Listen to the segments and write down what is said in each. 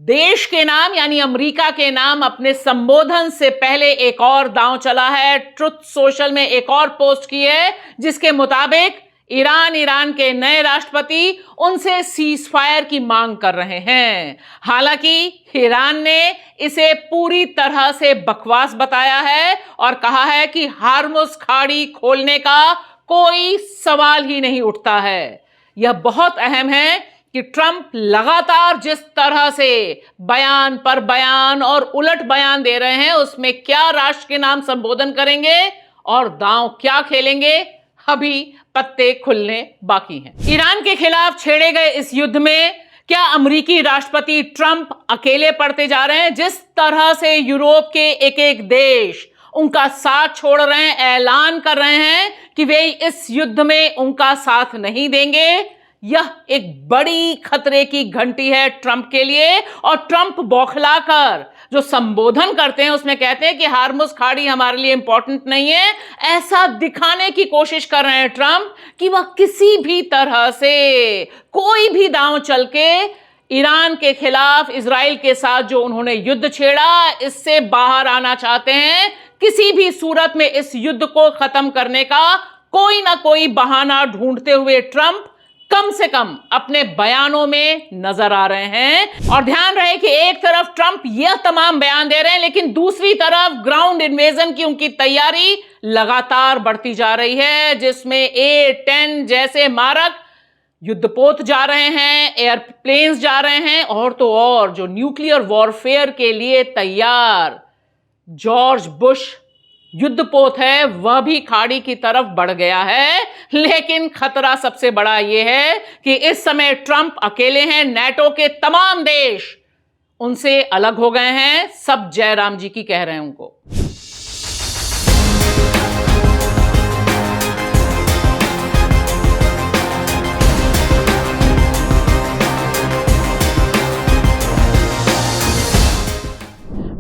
देश के नाम यानी अमेरिका के नाम अपने संबोधन से पहले एक और दांव चला है। ट्रुथ सोशल में एक और पोस्ट की है जिसके मुताबिक ईरान के नए राष्ट्रपति उनसे सीज फायर की मांग कर रहे हैं। हालांकि ईरान ने इसे पूरी तरह से बकवास बताया है और कहा है कि हार्मुज खाड़ी खोलने का कोई सवाल ही नहीं उठता है। यह बहुत अहम है कि ट्रंप लगातार जिस तरह से बयान पर बयान और उलट बयान दे रहे हैं, उसमें क्या राष्ट्र के नाम संबोधन करेंगे और दांव क्या खेलेंगे, अभी पत्ते खुलने बाकी हैं। ईरान के खिलाफ छेड़े गए इस युद्ध में क्या अमेरिकी राष्ट्रपति ट्रंप अकेले पड़ते जा रहे हैं? जिस तरह से यूरोप के एक एक देश उनका साथ छोड़ रहे हैं, ऐलान कर रहे हैं कि वे इस युद्ध में उनका साथ नहीं देंगे, यह एक बड़ी खतरे की घंटी है ट्रंप के लिए। और ट्रंप बौखलाकर जो संबोधन करते हैं उसमें कहते हैं कि हार्मुज खाड़ी हमारे लिए इंपॉर्टेंट नहीं है। ऐसा दिखाने की कोशिश कर रहे हैं ट्रंप कि वह किसी भी तरह से कोई भी दांव चल के ईरान के खिलाफ इजराइल के साथ जो उन्होंने युद्ध छेड़ा, इससे बाहर आना चाहते हैं। किसी भी सूरत में इस युद्ध को खत्म करने का कोई ना कोई बहाना ढूंढते हुए ट्रंप कम से कम अपने बयानों में नजर आ रहे हैं। और ध्यान रहे कि एक तरफ ट्रंप यह तमाम बयान दे रहे हैं, लेकिन दूसरी तरफ ग्राउंड इन्वेजन की उनकी तैयारी लगातार बढ़ती जा रही है, जिसमें A-10 जैसे मारक युद्धपोत जा रहे हैं, एयरप्लेन्स जा रहे हैं, और तो और जो न्यूक्लियर वॉरफेयर के लिए तैयार जॉर्ज बुश युद्धपोत है वह भी खाड़ी की तरफ बढ़ गया है। लेकिन खतरा सबसे बड़ा यह है कि इस समय ट्रंप अकेले हैं, नेटो के तमाम देश उनसे अलग हो गए हैं, सब जयराम जी की कह रहे हैं उनको।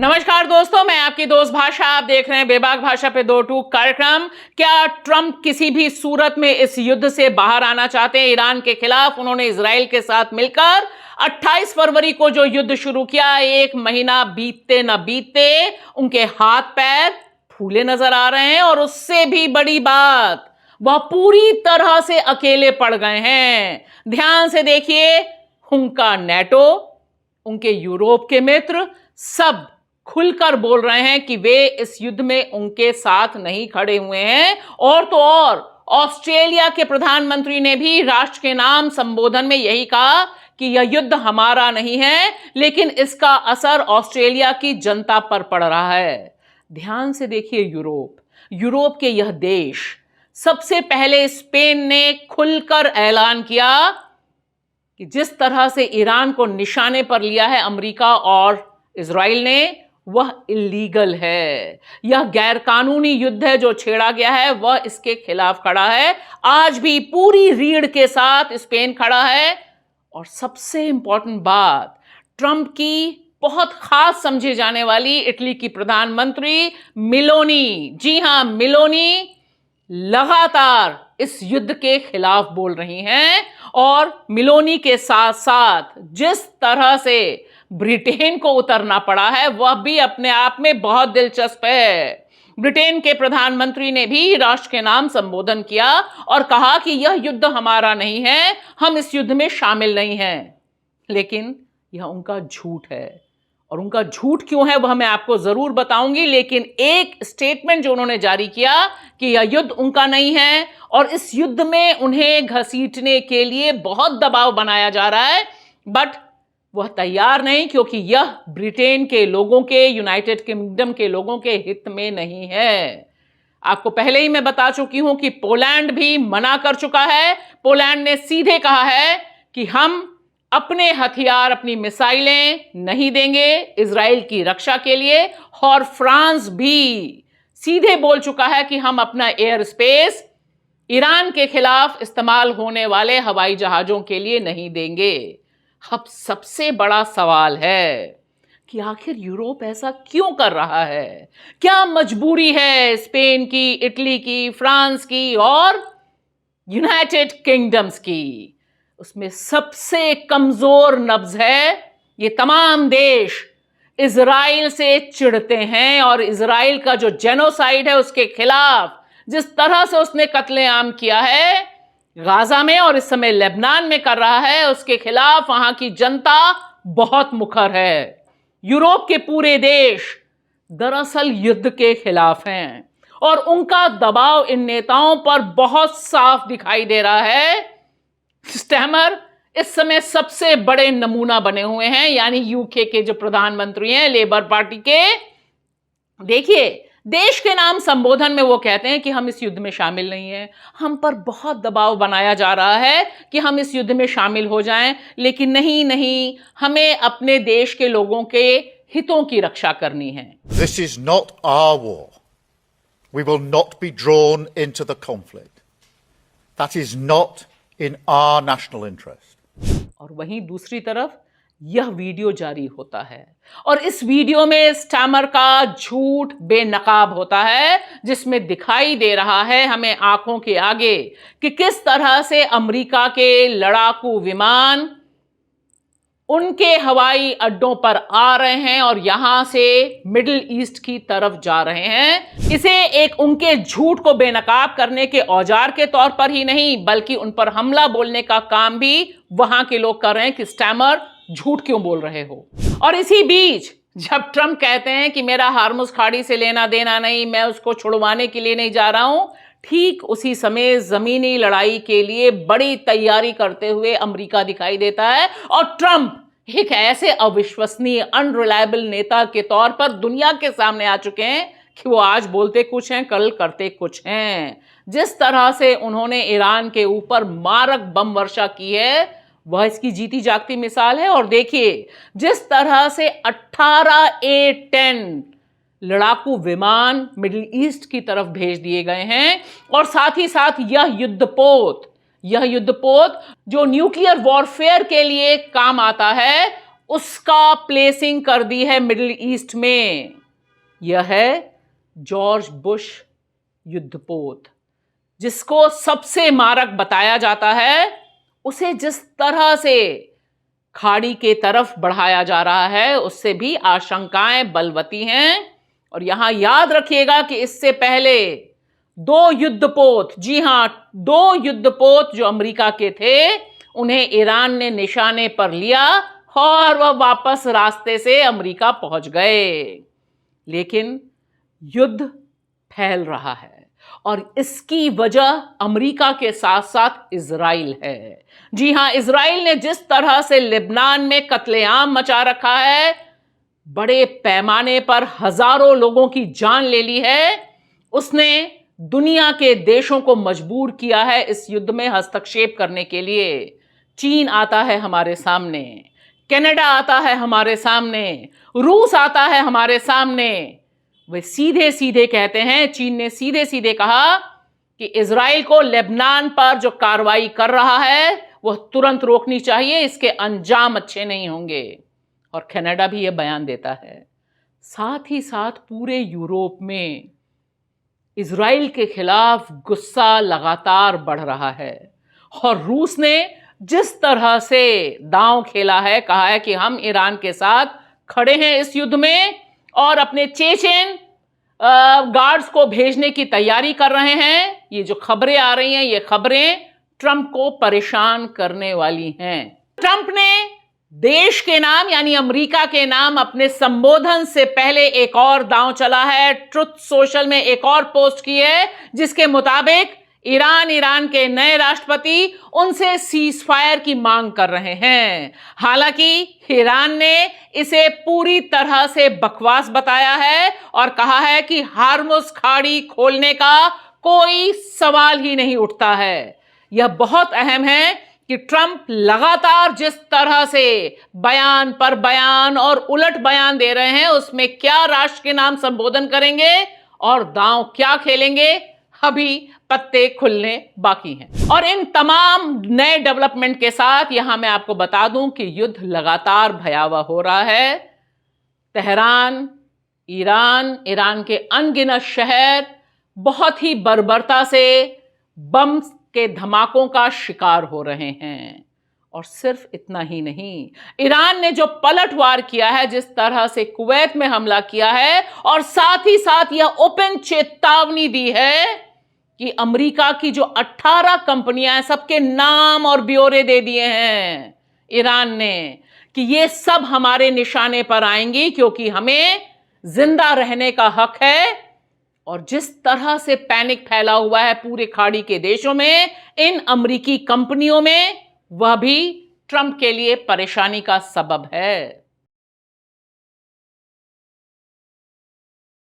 नमस्कार दोस्तों, मैं आपकी दोस्त भाषा, आप देख रहे हैं बेबाक भाषा पे दो टूक कार्यक्रम। क्या ट्रंप किसी भी सूरत में इस युद्ध से बाहर आना चाहते हैं ईरान के खिलाफ? उन्होंने इजराइल के साथ मिलकर 28 फरवरी को जो युद्ध शुरू किया, एक महीना बीतते न बीतते उनके हाथ पैर फूले नजर आ रहे हैं। और उससे भी बड़ी बात, वह पूरी तरह से अकेले पड़ गए हैं। ध्यान से देखिए, उनका नेटो, उनके यूरोप के मित्र सब खुलकर बोल रहे हैं कि वे इस युद्ध में उनके साथ नहीं खड़े हुए हैं। और तो और ऑस्ट्रेलिया के प्रधानमंत्री ने भी राष्ट्र के नाम संबोधन में यही कहा कि यह युद्ध हमारा नहीं है, लेकिन इसका असर ऑस्ट्रेलिया की जनता पर पड़ रहा है। ध्यान से देखिए, यूरोप के यह देश, सबसे पहले स्पेन ने खुलकर ऐलान किया कि जिस तरह से ईरान को निशाने पर लिया है अमेरिका और इजराइल ने, वह इलीगल है। यह गैरकानूनी युद्ध है जो छेड़ा गया है, वह इसके खिलाफ खड़ा है। आज भी पूरी रीढ़ के साथ स्पेन खड़ा है। और सबसे इंपॉर्टेंट बात, ट्रंप की बहुत खास समझी जाने वाली इटली की प्रधानमंत्री मेलोनी, जी हां मेलोनी, लगातार इस युद्ध के खिलाफ बोल रही हैं। और मेलोनी के साथ साथ जिस तरह से ब्रिटेन को उतरना पड़ा है, वह भी अपने आप में बहुत दिलचस्प है। ब्रिटेन के प्रधानमंत्री ने भी राष्ट्र के नाम संबोधन किया और कहा कि यह युद्ध हमारा नहीं है, हम इस युद्ध में शामिल नहीं हैं। लेकिन यह उनका झूठ है, और उनका झूठ क्यों है वह मैं आपको जरूर बताऊंगी। लेकिन एक स्टेटमेंट जो उन्होंने जारी किया कि यह युद्ध उनका नहीं है और इस युद्ध में उन्हें घसीटने के लिए बहुत दबाव बनाया जा रहा है, बट वह तैयार नहीं, क्योंकि यह ब्रिटेन के लोगों के, यूनाइटेड किंगडम के लोगों के हित में नहीं है। आपको पहले ही मैं बता चुकी हूं कि पोलैंड भी मना कर चुका है। पोलैंड ने सीधे कहा है कि हम अपने हथियार, अपनी मिसाइलें नहीं देंगे इजराइल की रक्षा के लिए। और फ्रांस भी सीधे बोल चुका है कि हम अपना एयर स्पेस ईरान के खिलाफ इस्तेमाल होने वाले हवाई जहाजों के लिए नहीं देंगे। अब सबसे बड़ा सवाल है कि आखिर यूरोप ऐसा क्यों कर रहा है? क्या मजबूरी है स्पेन की, इटली की, फ्रांस की और यूनाइटेड किंगडम्स की? उसमें सबसे कमजोर नब्ज है ये तमाम देश इजराइल से चिढ़ते हैं और इजराइल का जो जेनोसाइड है उसके खिलाफ जिस तरह से उसने कत्लेआम किया है गाजा में और इस समय लेबनान में कर रहा है, उसके खिलाफ वहां की जनता बहुत मुखर है। यूरोप के पूरे देश दरअसल युद्ध के खिलाफ हैं और उनका दबाव इन नेताओं पर बहुत साफ दिखाई दे रहा है। स्टैमर इस समय सबसे बड़े नमूना बने हुए हैं, यानी यूके के जो प्रधानमंत्री हैं लेबर पार्टी के। देखिए, देश के नाम संबोधन में वो कहते हैं कि हम इस युद्ध में शामिल नहीं हैं। हम पर बहुत दबाव बनाया जा रहा है कि हम इस युद्ध में शामिल हो जाएं, लेकिन नहीं, हमें अपने देश के लोगों के हितों की रक्षा करनी है। This is not our war. We will not be drawn into the conflict. That is not in our national interest. और वहीं दूसरी तरफ यह वीडियो जारी होता है और इस वीडियो में स्टैमर का झूठ बेनकाब होता है, जिसमें दिखाई दे रहा है हमें आंखों के आगे कि किस तरह से अमेरिका के लड़ाकू विमान उनके हवाई अड्डों पर आ रहे हैं और यहां से मिडिल ईस्ट की तरफ जा रहे हैं। इसे एक उनके झूठ को बेनकाब करने के औजार के तौर पर ही नहीं, बल्कि उन पर हमला बोलने का काम भी वहां के लोग कर रहे हैं कि स्टैमर झूठ क्यों बोल रहे हो। और इसी बीच जब ट्रंप कहते हैं कि मेरा हार्मुज खाड़ी से लेना देना नहीं, मैं उसको छुड़वाने के लिए नहीं जा रहा हूं, ठीक उसी समय जमीनी लड़ाई के लिए बड़ी तैयारी करते हुए अमेरिका दिखाई देता है और ट्रंप एक ऐसे अविश्वसनीय अनरिलायबल नेता के तौर पर दुनिया के सामने आ चुके हैं कि वो आज बोलते कुछ हैं, कल करते कुछ हैं। जिस तरह से उन्होंने ईरान के ऊपर मारक बम वर्षा की है वह इसकी जीती जागती मिसाल है। और देखिए, जिस तरह से 18 A-10 लड़ाकू विमान मिडिल ईस्ट की तरफ भेज दिए गए हैं और साथ ही साथ यह युद्धपोत जो न्यूक्लियर वॉरफेयर के लिए काम आता है उसका प्लेसिंग कर दी है मिडिल ईस्ट में। यह है जॉर्ज बुश युद्धपोत, जिसको सबसे मारक बताया जाता है। उसे जिस तरह से खाड़ी के तरफ बढ़ाया जा रहा है उससे भी आशंकाएं बलवती हैं। और यहां याद रखिएगा कि इससे पहले 2 युद्धपोत, जी हां 2 युद्धपोत जो अमेरिका के थे, उन्हें ईरान ने निशाने पर लिया और वह वापस रास्ते से अमेरिका पहुंच गए। लेकिन युद्ध फैल रहा है और इसकी वजह अमेरिका के साथ साथ इजराइल है। जी हां, इजराइल ने जिस तरह से लेबनान में कत्लेआम मचा रखा है, बड़े पैमाने पर हजारों लोगों की जान ले ली है, उसने दुनिया के देशों को मजबूर किया है इस युद्ध में हस्तक्षेप करने के लिए। चीन आता है हमारे सामने, कनाडा आता है हमारे सामने, रूस आता है हमारे सामने। वे सीधे सीधे कहते हैं, चीन ने सीधे सीधे कहा कि इजराइल को लेबनान पर जो कार्रवाई कर रहा है वह तुरंत रोकनी चाहिए, इसके अंजाम अच्छे नहीं होंगे। और कनाडा भी यह बयान देता है। साथ ही साथ पूरे यूरोप में इजराइल के खिलाफ गुस्सा लगातार बढ़ रहा है और रूस ने जिस तरह से दांव खेला है, कहा है कि हम ईरान के साथ खड़े हैं इस युद्ध में और अपने चेचेन गार्ड्स को भेजने की तैयारी कर रहे हैं। ये जो खबरें आ रही हैं, ये खबरें ट्रंप को परेशान करने वाली हैं। ट्रंप ने देश के नाम यानी अमेरिका के नाम अपने संबोधन से पहले एक और दांव चला है। ट्रुथ सोशल में एक और पोस्ट की है जिसके मुताबिक ईरान के नए राष्ट्रपति उनसे सीज फायर की मांग कर रहे हैं। हालांकि ईरान ने इसे पूरी तरह से बकवास बताया है और कहा है कि हार्मुज खाड़ी खोलने का कोई सवाल ही नहीं उठता है। यह बहुत अहम है कि ट्रंप लगातार जिस तरह से बयान पर बयान और उलट बयान दे रहे हैं, उसमें क्या राष्ट्र के नाम संबोधन करेंगे और दांव क्या खेलेंगे, अभी पत्ते खुलने बाकी हैं। और इन तमाम नए डेवलपमेंट के साथ यहां मैं आपको बता दूं कि युद्ध लगातार भयावह हो रहा है। तेहरान, ईरान के अनगिनत शहर बहुत ही बर्बरता से बम के धमाकों का शिकार हो रहे हैं और सिर्फ इतना ही नहीं, ईरान ने जो पलटवार किया है, जिस तरह से कुवैत में हमला किया है, और साथ ही साथ यह ओपन चेतावनी दी है कि अमेरिका की जो 18 कंपनियां हैं, सबके नाम और ब्यौरे दे दिए हैं ईरान ने कि ये सब हमारे निशाने पर आएंगी, क्योंकि हमें जिंदा रहने का हक है। और जिस तरह से पैनिक फैला हुआ है पूरे खाड़ी के देशों में, इन अमेरिकी कंपनियों में, वह भी ट्रंप के लिए परेशानी का सबब है।